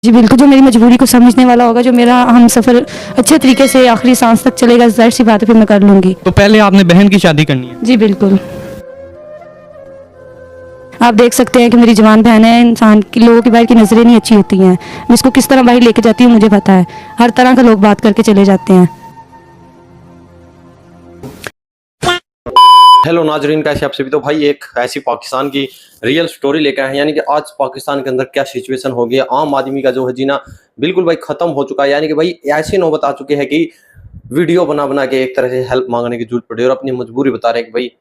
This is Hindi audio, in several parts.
जी बिल्कुल, जो मेरी मजबूरी को समझने वाला होगा, जो मेरा हम सफ़र अच्छे तरीके से आखिरी सांस तक चलेगा, ज़ाहिर सी बात है फिर मैं कर लूँगी। तो पहले आपने बहन की शादी करनी है। जी बिल्कुल। आप देख सकते हैं कि मेरी जवान बहन है, इंसान की लोगों की बाहर की नज़रें नहीं अच्छी होती हैं। मैं इसको किस तरह बाहर लेके जाती हूँ मुझे पता है। हर तरह का लोग बात करके चले जाते हैं। हेलो नाजरीन, कैसे आप सभी। तो भाई एक ऐसी पाकिस्तान की रियल स्टोरी लेकर आए हैं, यानी कि आज पाकिस्तान के अंदर क्या सिचुएशन हो गई है। आम आदमी का जो है जीना बिल्कुल भाई खत्म हो चुका है। यानी कि भाई ऐसी नौबत आ चुकी है कि वीडियो बना बना के एक तरह से हेल्प मांगने की जरूरत पड़ी और अपनी मजबूरी बता रहे हैं कि भाई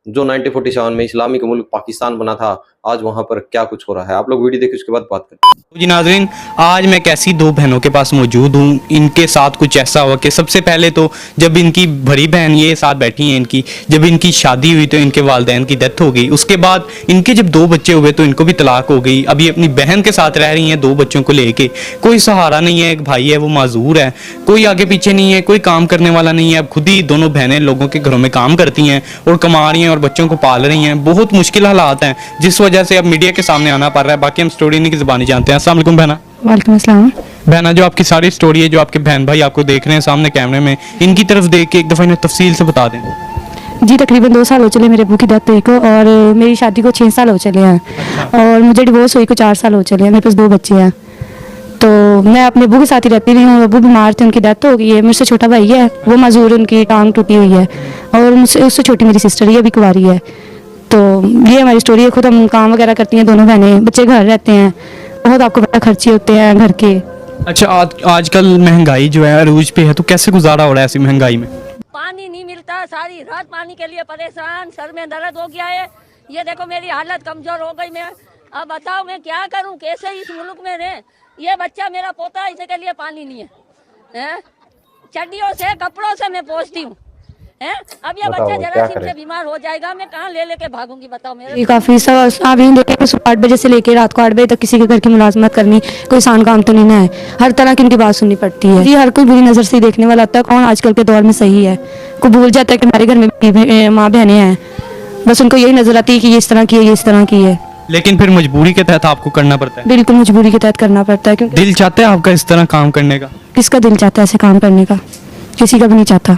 जो 1947 में इस्लामिक मुल्क पाकिस्तान बना था, आज वहां पर क्या कुछ हो रहा है। आप लोग वीडियो देखिए, उसके बाद बात करते हैं। जी नाज़रीन, आज मैं कैसी दो बहनों के पास मौजूद हूँ। इनके साथ कुछ ऐसा हुआ कि सबसे पहले तो जब इनकी बड़ी बहन ये साथ बैठी हैं, इनकी जब इनकी शादी हुई तो इनके वालिदैन की डेथ हो गई। उसके बाद इनके जब दो बच्चे हुए तो इनको भी तलाक हो गई। अभी अपनी बहन के साथ रह रही हैं दो बच्चों को लेके। कोई सहारा नहीं है, एक भाई है वो माजूर है, कोई आगे पीछे नहीं है, कोई काम करने वाला नहीं है। अब खुद ही दोनों बहनें लोगों के घरों में काम करती हैं और कमा रही हैं और बच्चों को पाल रही हैं। बहुत मुश्किल हालात हैं जिस वजह से अब मीडिया के सामने आना पड़ रहा है। बाकी हम स्टोरी इनकी ज़बानी जानते हैं। अस्सलाम वालेकुम बहना। वालेकुम अस्सलाम। बहना, जो आपकी सारी स्टोरी है, जो आपके बहन भाई आपको देख रहे हैं सामने कैमरे में, इनकी तरफ देख के एक दफ़ा इन्हें तफसील से बता दें। जी तकरीबन 2 साल हो चले मेरे अबू की डेथ हुई को, और मेरी शादी को 6 साल हो चले हैं, और मुझे डिवोर्स हुई को 4 साल हो चले हैं। मेरे पास 2 बच्चे हैं। तो मैं अपने अबू के साथ ही रहती रही हूँ। अबू बीमार थे, उनकी डेथ हो गई है। मुझसे छोटा भाई है, वो माजूर, उनकी टांग टूटी हुई है, और मुझसे उससे छोटी मेरी सिस्टर है, अभी कुंवारी है। तो ये हमारी स्टोरी है। खुद हम काम वगैरह करती हैं दोनों बहनें, बच्चे घर रहते हैं। बहुत आपको पता खर्चे होते हैं घर के। अच्छा, आजकल महंगाई जो है अरूज पे है, तो कैसे गुजारा हो रहा है ऐसी महंगाई में? पानी नहीं मिलता, सारी रात पानी के लिए परेशान, सर में दर्द हो गया है। ये देखो मेरी हालत कमजोर हो गई। मैं अब बताओ मैं क्या करूं, कैसे इस मुल्क में रहे। ये बच्चा मेरा पोता, इसके लिए पानी नहीं है, चड्डियों से कपड़ों से मैं पोंछती हूँ। अब ये बच्चा जरासीम से बीमार हो जाएगा, मैं कहाँ ले लेके भागूंगी बताओ मेरे। काफ़ी सब आप यूँ देखें कि सुबह 8 बजे से लेकर रात को 8 बजे तक किसी के घर की मुलाजमत करनी कोई आसान काम तो नहीं ना है। हर तरह की उनकी बात सुननी पड़ती है। जी हर कोई बुरी नज़र से देखने वाला होता है। कौन आजकल के दौर में सही है? कोई भूल जाता है कि हमारे घर में माँ बहनें हैं, बस उनको यही नज़र आती है कि ये इस तरह की है, ये इस तरह की है। लेकिन फिर मजबूरी के तहत आपको करना पड़ता है। बिल्कुल मजबूरी के तहत करना पड़ता है, क्योंकि दिल चाहता है आपका इस तरह काम करने का? किसका दिल चाहता है ऐसे काम करने का? किसी का भी नहीं चाहता।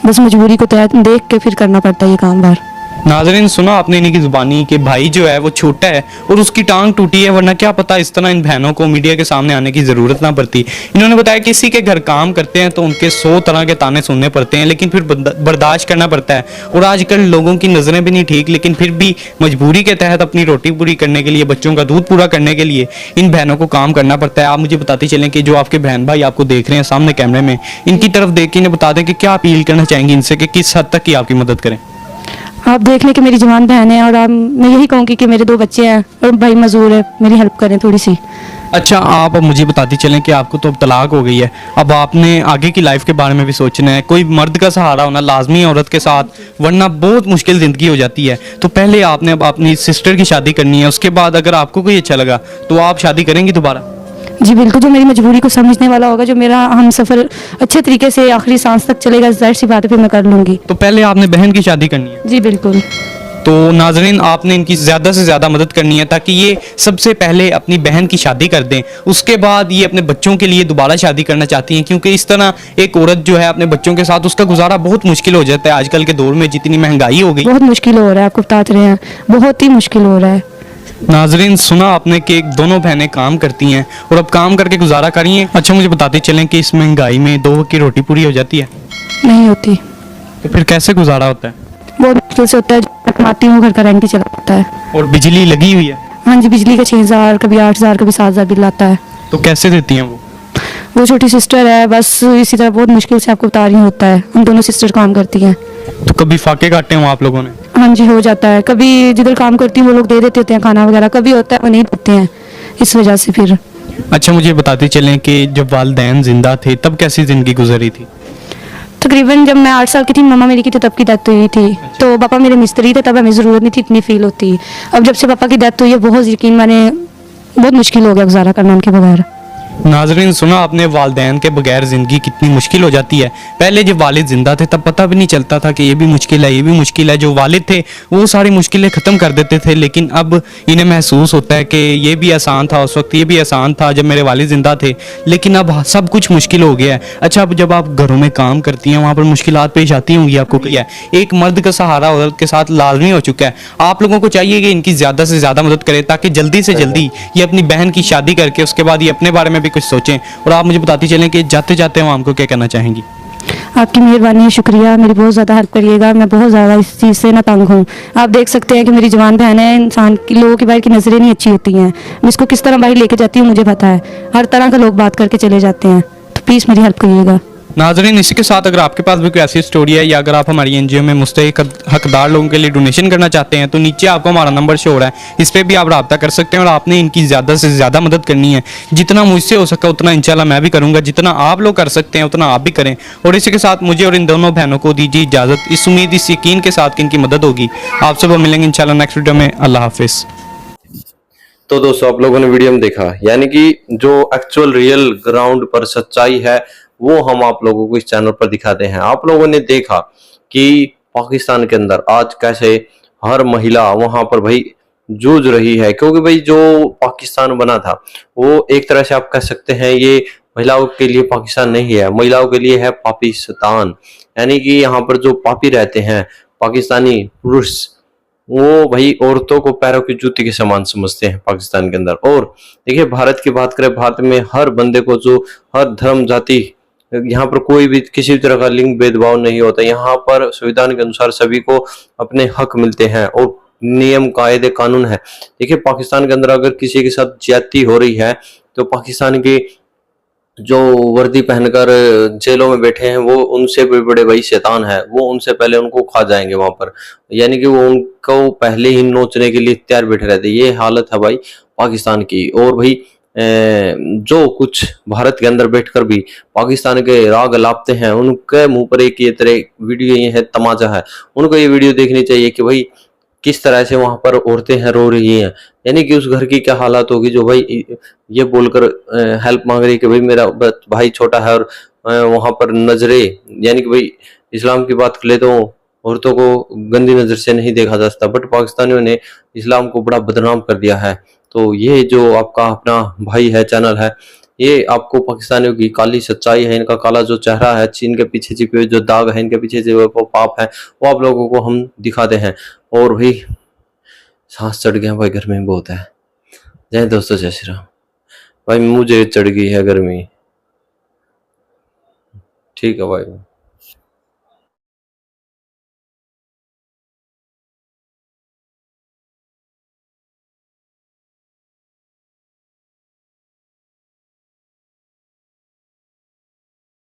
बस मजबूरी को तहत देख के फिर करना पड़ता है ये काम बाहर। नाज़रीन, सुना आपने इनकी ज़ुबानी कि भाई जो है वो छोटा है और उसकी टांग टूटी है, वरना क्या पता इस तरह इन बहनों को मीडिया के सामने आने की ज़रूरत ना पड़ती। इन्होंने बताया कि किसी के घर काम करते हैं तो उनके 100 तरह के ताने सुनने पड़ते हैं, लेकिन फिर बर्दाश्त करना पड़ता है। और आजकल लोगों की नज़रें भी नहीं ठीक, लेकिन फिर भी मजबूरी के तहत अपनी रोटी पूरी करने के लिए, बच्चों का दूध पूरा करने के लिए इन बहनों को काम करना पड़ता है। आप मुझे बताते चलें कि जो आपके बहन भाई आपको देख रहे हैं सामने कैमरे में, इनकी तरफ देख के इन्हें बता दें कि क्या अपील करना चाहेंगी इनसे कि किस हद तक की आपकी मदद करें। आप देख लें कि मेरी जवान बहन है, और मैं यही कहूँगी कि मेरे 2 बच्चे हैं और भाई मजदूर है, मेरी हेल्प करें थोड़ी सी। अच्छा, आप अब मुझे बताती चलें कि आपको तो अब तलाक हो गई है, अब आपने आगे की लाइफ के बारे में भी सोचना है। कोई मर्द का सहारा होना लाजमी है औरत के साथ, वरना बहुत मुश्किल ज़िंदगी हो जाती है। तो पहले आपने अब अपनी सिस्टर की शादी करनी है, उसके बाद अगर आपको कोई अच्छा लगा तो आप शादी करेंगी दोबारा? जी बिल्कुल, जो मेरी मजबूरी को समझने वाला होगा, जो मेरा हम सफ़र अच्छे तरीके से आखिरी सांस तक चलेगा, ज़ाहिर सी बात है फिर मैं कर लूँगी। तो पहले आपने बहन की शादी करनी है। जी बिल्कुल। तो नाजरीन, आपने इनकी ज़्यादा से ज़्यादा मदद करनी है ताकि ये सबसे पहले अपनी बहन की शादी कर दें। उसके बाद ये अपने बच्चों के लिए दोबारा शादी करना चाहती हैं, क्योंकि इस तरह एक औरत जो है अपने बच्चों के साथ, उसका गुजारा बहुत मुश्किल हो जाता है आजकल के दौर में, जितनी महंगाई हो गई। बहुत मुश्किल हो रहा है, आपको बताते रहे हैं, बहुत ही मुश्किल हो रहा है। नाजरीन, सुना आपने कि दोनों बहनें काम करती हैं और अब काम करके गुजारा करी हैं। अच्छा, मुझे बताते चलें कि इस महंगाई में 2 वक्त की रोटी पूरी हो जाती है? नहीं होती। तो फिर कैसे गुजारा होता है? बहुत मुश्किल से होता है। जो कमाती हूँ घर का रेंट ही चला जाता है। और बिजली लगी हुई है? हाँ जी, बिजली का 6,000, कभी 8,000, कभी 7,000 बिल आता है। तो कैसे देती हैं वो छोटी सिस्टर है, बस इसी तरह बहुत मुश्किल से आपको बता रही होता है। हम दोनों सिस्टर काम करती हैं। तो कभी फाके काटे हो आप लोगों ने? हाँ जी, हो जाता है। कभी जिधर काम करती हूँ वो लोग दे देते होते हैं खाना वगैरह, कभी होता है वो नहीं देते हैं, इस वजह से फिर। अच्छा, मुझे बताते चलें कि जब वालिदैन जिंदा थे तब कैसी ज़िंदगी गुजरी थी? तकरीबन जब मैं 8 साल की थी, मम्मा मेरी की तो तब की डेथ हुई थी। तो पापा मेरे मिस्त्री थे, तब हमें ज़रूरत नहीं थी इतनी फील होती। अब जब से पापा की डेथ हुई है, बहुत यकीन माने बहुत मुश्किल हो गया गुजारा करना उनके बगैर। नाजरीन, सुना आपने वालिदैन के बगैर ज़िंदगी कितनी मुश्किल हो जाती है। पहले जब वालिद ज़िंदा थे तब पता भी नहीं चलता था कि ये भी मुश्किल है, ये भी मुश्किल है। जो वालिद थे वो सारी मुश्किलें ख़त्म कर देते थे, लेकिन अब इन्हें महसूस होता है कि ये भी आसान था उस वक्त, ये भी आसान था जब मेरे वालिद ज़िंदा थे, लेकिन अब सब कुछ मुश्किल हो गया है। अच्छा, अब जब आप घरों में काम करती हैं वहाँ पर मुश्किलात पेश आती होंगी आपको, क्या है एक मर्द का सहारा औरत के साथ लाजमी हो चुका है। आप लोगों को चाहिए कि इनकी ज़्यादा से ज़्यादा मदद करें ताकि जल्दी से जल्दी ये अपनी बहन की शादी करके उसके बाद ये अपने बारे में भी कुछ सोचें। और आप मुझे बताती चलें कि जाते जाते हम आपको क्या कहना चाहेंगी। आपकी मेहरबानी, शुक्रिया, मेरी बहुत ज़्यादा हेल्प करिएगा। मैं बहुत ज़्यादा इस चीज़ से ना तंग हूँ। आप देख सकते हैं कि मेरी जवान बहन है, इंसान की लोगों की बाहर की नज़रें नहीं अच्छी होती हैं। मैं इसको किस तरह बाहर लेके जाती हूँ मुझे पता है। हर तरह के लोग बात करके चले जाते हैं, तो प्लीज़ मेरी हेल्प करिएगा। नाजरीन, इसी के साथ अगर आपके पास भी कोई ऐसी स्टोरी है या अगर आप हमारी एनजीओ में मुस्तहिक हकदार लोगों के लिए डोनेशन करना चाहते हैं तो नीचे आपको हमारा नंबर शो हो रहा है, इस पर भी आप रब्ता कर सकते हैं। और आपने इनकी ज़्यादा से ज़्यादा मदद करनी है। जितना मुझसे हो सका उतना इंशाल्लाह मैं भी करूँगा, जितना आप लोग कर सकते हैं उतना आप भी करें। और इसी के साथ मुझे और इन दोनों बहनों को दीजिए इजाज़त, इस उम्मीद इस यकीन के साथ कि इनकी मदद होगी। आप सब मिलेंगे इंशाल्लाह नेक्स्ट वीडियो में। अल्लाह हाफिज़। तो दोस्तों, आप लोगों ने वीडियो में देखा, यानी कि जो एक्चुअल रियल ग्राउंड पर सच्चाई है वो हम आप लोगों को इस चैनल पर दिखाते हैं। आप लोगों ने देखा कि पाकिस्तान के अंदर आज कैसे हर महिला वहां पर भाई जूझ रही है, क्योंकि भाई जो पाकिस्तान बना था वो एक तरह से आप कह सकते हैं ये महिलाओं के लिए पाकिस्तान नहीं है, महिलाओं के लिए है पाकिस्तान। यानी कि यहाँ पर जो पापी रहते हैं पाकिस्तानी पुरुष, वो भाई औरतों को पैरों की जूती के समान समझते हैं पाकिस्तान के अंदर। और देखिए, भारत की बात करें, भारत में हर बंदे को, जो हर धर्म जाति, यहाँ पर कोई भी किसी भी तरह का लिंग भेदभाव नहीं होता। यहाँ पर संविधान के अनुसार सभी को अपने हक मिलते हैं और नियम कायदे कानून है। देखिए, पाकिस्तान के अंदर अगर किसी के साथ ज्यादती हो रही है तो पाकिस्तान के जो वर्दी पहनकर जेलों में बैठे हैं वो उनसे भी बड़े भाई शैतान है, वो उनसे पहले उनको खा जाएंगे वहां पर। यानी कि वो उनको पहले ही नोचने के लिए तैयार बैठे रहते। ये हालत है भाई पाकिस्तान की। और भाई जो कुछ भारत के अंदर बैठकर भी पाकिस्तान के राग लापते हैं, उनके मुंह पर एक ये तरह वीडियो ये है, तमाचा है। उनको ये वीडियो देखनी चाहिए कि भाई किस तरह से वहां पर औरतें हैं रो रही हैं। यानी कि उस घर की क्या हालत होगी जो भाई ये बोलकर हेल्प मांग रही है कि भाई मेरा भाई छोटा है। और वहां पर नजरे, यानी कि भाई इस्लाम की बात कर ले तो औरतों को गंदी नजर से नहीं देखा जा सकता, बट पाकिस्तानियों ने इस्लाम को बड़ा बदनाम कर दिया है। तो ये जो आपका अपना भाई है चैनल है, ये आपको पाकिस्तानियों की काली सच्चाई है, इनका काला जो चेहरा है, इनके पीछे छिपे हुए जो दाग है, इनके पीछे जो पाप है, वो आप लोगों को हम दिखाते हैं। और भाई सांस चढ़ गया भाई, गर्मी बहुत है। जय दोस्तों, जय श्री राम। भाई मुझे चढ़ गई है गर्मी। ठीक है भाई।